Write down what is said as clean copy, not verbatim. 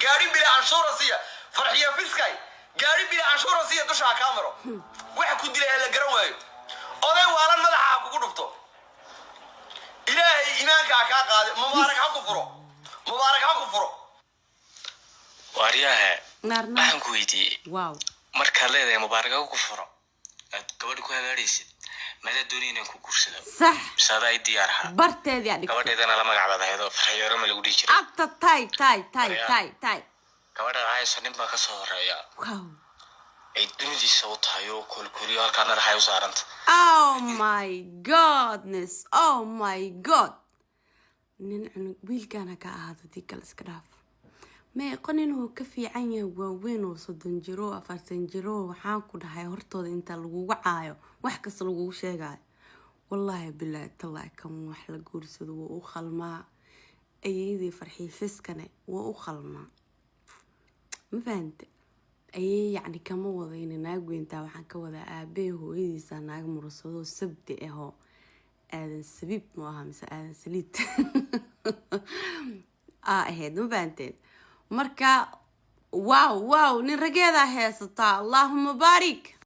قارين بلا عنشور رصية فرحية فيسكاي قارين بلا عنشور رصية دوشها كاميرو واحد كنت لها إلا قروي أنا وأنا مدحها كقولفتو إلهي إيمانك عكاقة مبارك حق فرو مبارك حق فرو وارياها waxaan ku weydiiyey marka leedahay mubaaraga ku furo aad gabadh ku hagaaraysid mala doonayna ku guursado sax sada ay diyaar ah barteedii adhig gabadheedana la magacbaadaydo farxiyaro ma lagu dhigi jiray agta tay gabadha hayso nin baa ka soo horeeya ay dundiisa u tahay oo kulkuliyo halkaan raxay u saaranta oh my godness oh my god nin wiilkana ka ahaado dikal iska dhaaf ما يقننه كفي عني وين وصدن جرو أفرسن جرو وحاكو ده هيهرتود انت لغو وعايو وحكس لغو شيغاي والله بالله تالله كم وحلا قرسد وأخل ما أيدي فرحي فسكنة وأخل ما فهمت أي يعني كم وضعين ناقو انت وحاكو وذا آبيه وإيدي ساناق مرسدو سبتي اهو آذن سبيب موها مسا آذن سليت اهيد ما فهمتين marka wow nin rageeda heesata allahumma barik